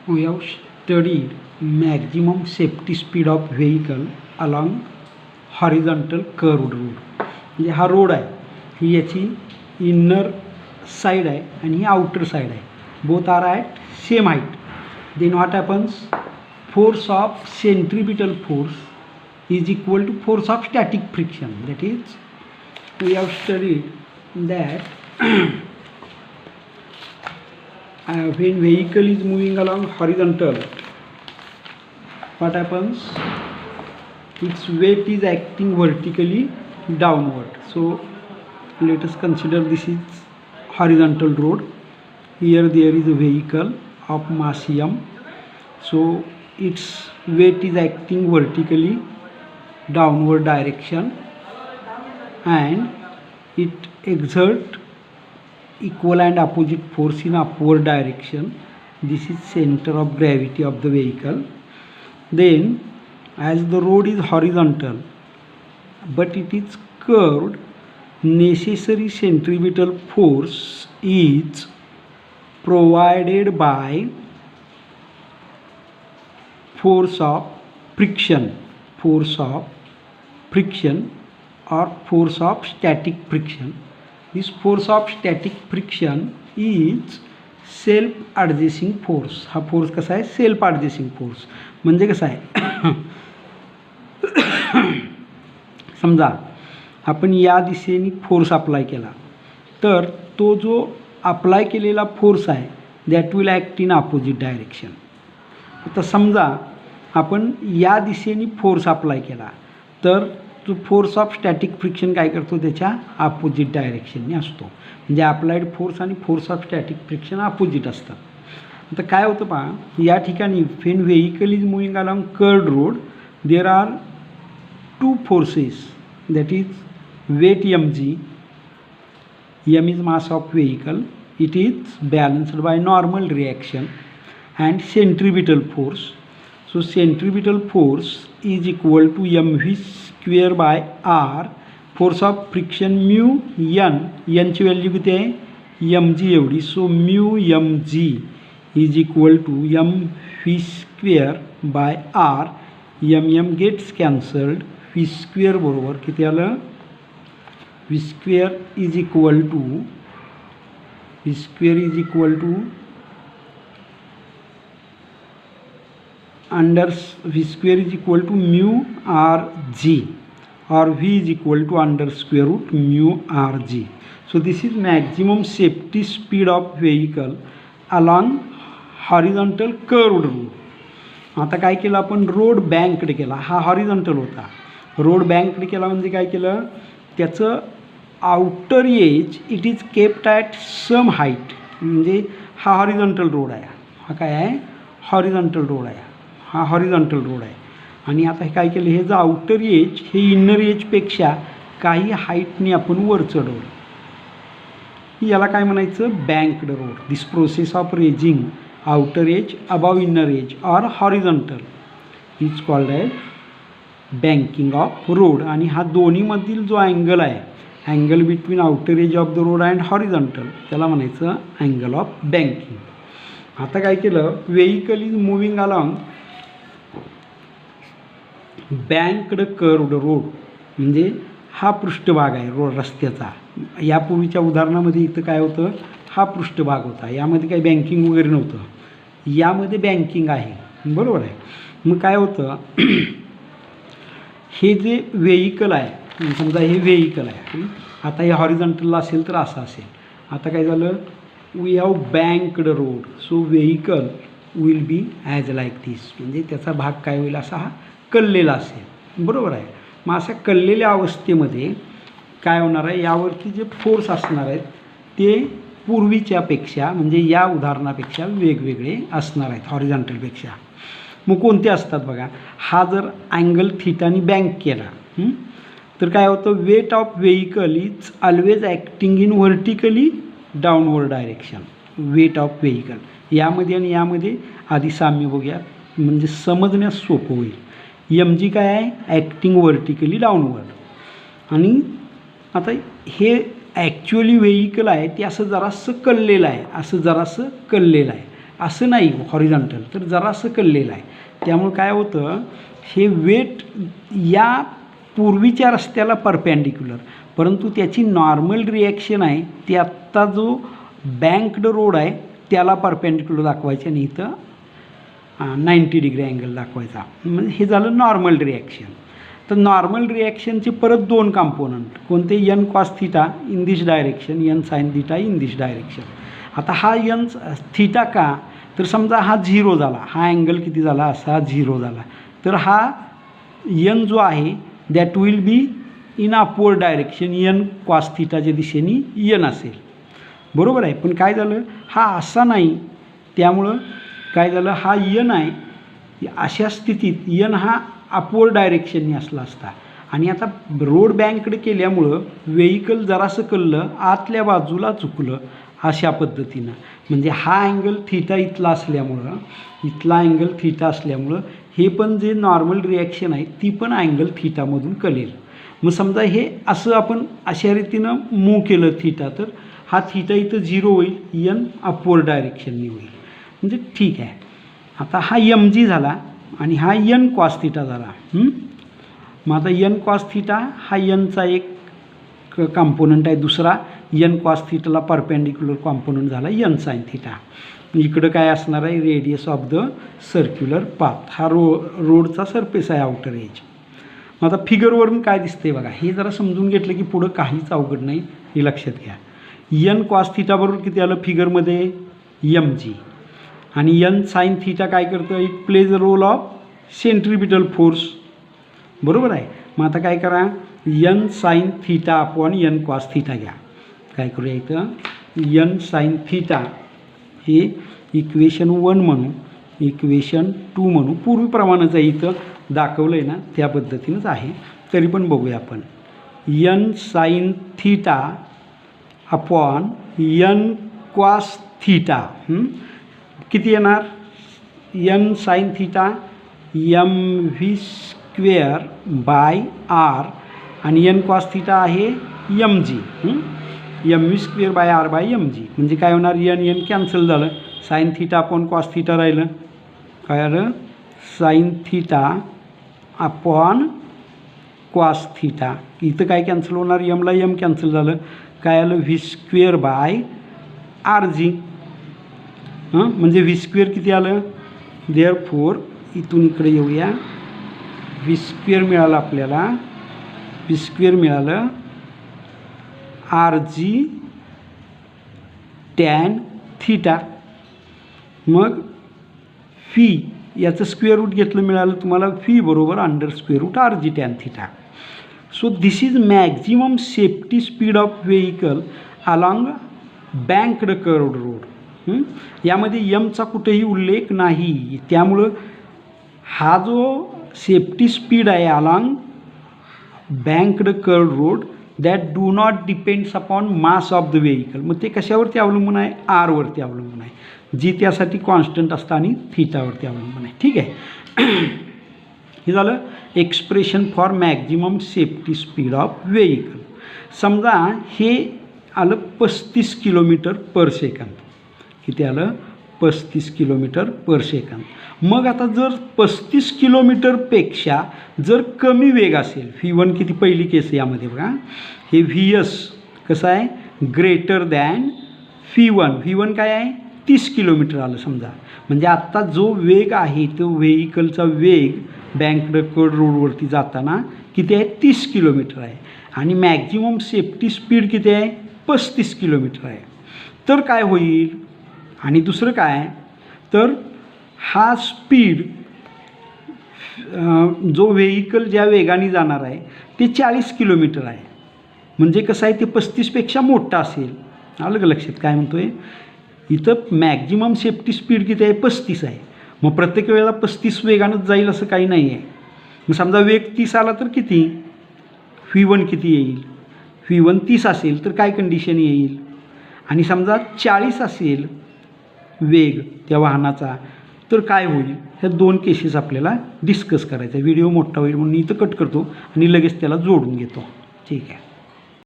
we have studied maximum safety speed of vehicle along horizontal curved road. म्हणजे हा road आहे, ही याची inner side आहे आणि ही आउटर साईड आहे. Both are at same height. Then what happens, force of centripetal force is equal to force of static friction. That is, we have studied that when vehicle is moving along horizontal, what happens, its weight is acting vertically downward. So let us consider this is horizontal road. Here there is a vehicle of mass m, so its weight is acting vertically downward direction and it exert equal and opposite force in upward direction. This is center of gravity of the vehicle. Then as the road is horizontal but it is curved, necessary centripetal force is provided by force of friction or force of static friction. This force of static friction is self adjusting force. हा force कसा आहे, self ॲडजस्टिंग force. म्हणजे कसा आहे, समजा आपण या दिशेने फोर्स अप्लाय केला तर तो जो अप्लाय केलेला फोर्स आहे that will act in opposite direction. आता समजा आपण या दिशेने फोर्स अप्लाय केला तर जो फोर्स ऑफ स्टॅटिक फ्रिक्शन काय करतो, त्याच्या अपोजिट डायरेक्शनने असतो. म्हणजे अप्लाइड फोर्स आणि force of static friction opposite असतात. आता काय होतं पहा, या ठिकाणी when vehicle is moving along curved road there are two forces, that is weight mg, m is mass of vehicle, it is balanced by normal reaction, and centripetal force. So centripetal force is equal to mv square by r. Force of friction mu n, n ची value किती आहे, mg एवढी. So mu mg is equal to mv square by r. m gets cancelled. v square बरोबर किती आलं, v square is equal to under v square is equal to mu r g, or v is equal to under square root mu r g. So this is maximum safety speed of vehicle along horizontal curved road. आता काय केलं आपण, road बँकड केला. हा horizontal होता, road बँकड केला म्हणजे काय केलं, त्याचं outer edge it is kept at some height. म्हणजे हा हॉरिझॉन्टल रोड आहे, हा काय आहे, हॉरिझॉन्टल रोड आहे, हा हॉरिझॉन्टल रोड आहे. आणि आता हे काय केलं, हे जो आउटर एज हे इनर एजपेक्षा काही हाईटने आपण वर चढवलं. याला काय म्हणायचं, banked road. This process of raising outer edge above inner edge or horizontal is called as banking of road. आणि हा दोन्हीमधील जो अँगल आहे, angle between outer edge of the road and horizontal, त्याला म्हणायचं अँगल ऑफ बँकिंग. आता काय केलं, vehicle is moving along banked curved road. म्हणजे हा पृष्ठभाग आहे रोड रस्त्याचा. यापूर्वीच्या उदाहरणामध्ये इथं काय होतं, हा पृष्ठभाग होता, यामध्ये काही बँकिंग वगैरे नव्हतं. यामध्ये बँकिंग आहे, बरोबर आहे. मग काय होतं, हे जे व्हेकल आहे, समजा हे व्हेकल आहे, आता हे हॉरिझॉन्टलला असेल तर असं असेल. आता काय झालं, we have banked road, so vehicle will be as like this. म्हणजे त्याचा भाग काय होईल, असा हा कललेला असेल, बरोबर आहे. मग अशा कललेल्या अवस्थेमध्ये काय होणार आहे, यावरती जे फोर्स असणार आहेत ते पूर्वीच्यापेक्षा, म्हणजे या उदाहरणापेक्षा वेगवेगळे असणार आहेत हॉरिझॉन्टलपेक्षा. मग कोणते असतात बघा, हा जर अँगल थिटानी बँक केला तर काय होतं, weight of vehicle is always acting in vertically downward direction. Weight of vehicle यामध्ये आणि यामध्ये आधी साम्य बघूया, म्हणजे समजण्यास सोपं होईल. mg काय आहे, ॲक्टिंग व्हर्टिकली डाऊनवर्ड. आणि आता हे ॲक्च्युअली व्हेकल आहे ते असं जरासं कललेलं आहे, असं जरासं कललेलं आहे. असं नाही हॉरिझॉन्टल, तर जरासं कललेलं आहे. त्यामुळे काय होतं, हे वेट या पूर्वीच्या रस्त्याला परपेंडिक्युलर, परंतु त्याची नॉर्मल रिॲक्शन आहे ती आत्ता जो बँक्ड रोड आहे त्याला परपेंडिक्युलर दाखवायचं आणि इथं 90 डिग्री अँगल दाखवायचा. म्हणजे हे झालं नॉर्मल रिॲक्शन. तर नॉर्मल रिॲक्शनचे परत दोन कंपोनंट कोणते, N cos theta in this direction, N sine theta in this direction. आता हा एन थिटा का, तर समजा हा 0 झाला, हा अँगल किती झाला, असा 0 झाला, तर हा एन जो आहे that will be in upward direction, N cos थिटाच्या दिशेने एन असेल, बरोबर आहे. पण काय झालं, हा असा नाही, त्यामुळं काय झालं, हा एन आहे, अशा स्थितीत एन हा अपवर्ड डायरेक्शनने असला असता. आणि आता रोड बँककडे केल्यामुळं व्हेइकल जरासं कललं, आतल्या बाजूला चुकलं अशा पद्धतीनं. म्हणजे हा अँगल थिटा इथला असल्यामुळं, इथला अँगल थिटा असल्यामुळं हे पण जे नॉर्मल रिॲक्शन आहे ती पण अँगल थिटामधून कळेल. मग समजा हे असं आपण अशा रीतीनं मूव केलं थिटा, तर हा थिटा इथं 0 होईल, एन अपवर्ड डायरेक्शनने होईल. म्हणजे ठीक आहे. आता हा एम जी झाला आणि हा एन कॉस थिटा झाला. मग आता एन कॉस थिटा हा एनचा एक कॉम्पोनंट आहे, दुसरा एन कॉस थिटाला परपेंडिक्युलर कॉम्पोनंट झाला एन साइन थिटा. इकडं काय असणार आहे, radius of the circular path, हा रोडचा सरफेस आहे, आउटर एज. मग आता फिगरवरून काय दिसते बघा, हे जरा समजून घेतलं की पुढं काहीच अवघड नाही, हे लक्षात घ्या. एन कॉस थिटा बरोबर किती आलं फिगरमध्ये, एम जी. आणि एन साइन थिटा काय करतं, it plays a role of centripetal force, बरोबर आहे. मग आता काय करा, N sine theta upon N cos theta घ्या. काय करूया इथं, एन साइन थिटा हे इक्वेशन 1 म्हणू, इक्वेशन 2 म्हणू, पूर्वीप्रमाणेच आहे, इथं दाखवलं आहे ना त्या पद्धतीनंच आहे, तरी पण बघूया आपण. N sine theta upon N cos theta किती येणार, N sine theta M V square by R आणि एन कॉस थिटा आहे M G, M V square by R by M G. म्हणजे काय होणार, एन एन कॅन्सल झालं, sine theta upon cos theta राहिलं, काय आलं, sine theta upon cos theta. इथं काय कॅन्सल होणार, एमला एम कॅन्सल झालं, काय आलं, V square by R G. म्हणजे व्ही स्क्वेअर किती आलं, देअरफॉर इथून इकडे येऊया, व्ही स्क्वेअर मिळालं आपल्याला, व्ही स्क्वेअर मिळालं आर जी टॅन थिटा. मग फी याचं स्क्वेअर रूट घेतलं, मिळालं तुम्हाला फी बरोबर under square root r g tan theta. So this is maximum safety speed of vehicle along banked curved road. यामध्ये यमचा कुठेही उल्लेख नाही, त्यामुळं हा जो सेफ्टी स्पीड आहे along banked curved road that do not depends upon mass of the vehicle. मग ते कशावरती अवलंबून आहे, आरवरती अवलंबून आहे, जी त्यासाठी कॉन्स्टंट असतं आणि थिटावरती अवलंबून आहे. ठीक आहे. हे झालं expression for maximum safety speed of vehicle. समजा हे आलं 35 किलोमीटर पर सेकंद. किती आलं, 35 किलोमीटर पर सेकंद. मग आता जर 35 किलोमीटरपेक्षा जर कमी वेग असेल, V1 किती पहिली केस यामध्ये बघा, हे VS कसं आहे, ग्रेटर दॅन V1. V1 काय आहे, 30 किलोमीटर आलं समजा. म्हणजे आत्ता जो वेग आहे तो व्हेइकलचा वेग बँक्ड कर्व्ड रोडवरती जाताना किती आहे, 30 किलोमीटर आहे. आणि मॅक्झिमम सेफ्टी स्पीड किती आहे, 35 किलोमीटर आहे. तर काय होईल, आणि दुसरं काय, तर हा स्पीड जो व्हेइकल ज्या वेगाने जाणार आहे ते 40 किलोमीटर आहे. म्हणजे कसं आहे, ते 35पेक्षा मोठा असेल. आलं का लक्षात काय म्हणतो आहे, इथं मॅक्झिमम सेफ्टी स्पीड किती आहे, 35 आहे. मग प्रत्येक वेळेला 35 वेगानंच जाईल असं काही नाही आहे. मग समजा वेग 30 आला तर किती, V1 किती येईल, V1 30 असेल तर काय कंडिशन येईल. आणि समजा 40 असेल वेग त्या वाहनाचा तर काय होईल, ह्या दोन केसेस आपल्याला डिस्कस करायचं. व्हिडिओ मोठा होईल म्हणून इथं कट करतो आणि लगेच त्याला जोडून घेतो. ठीक आहे.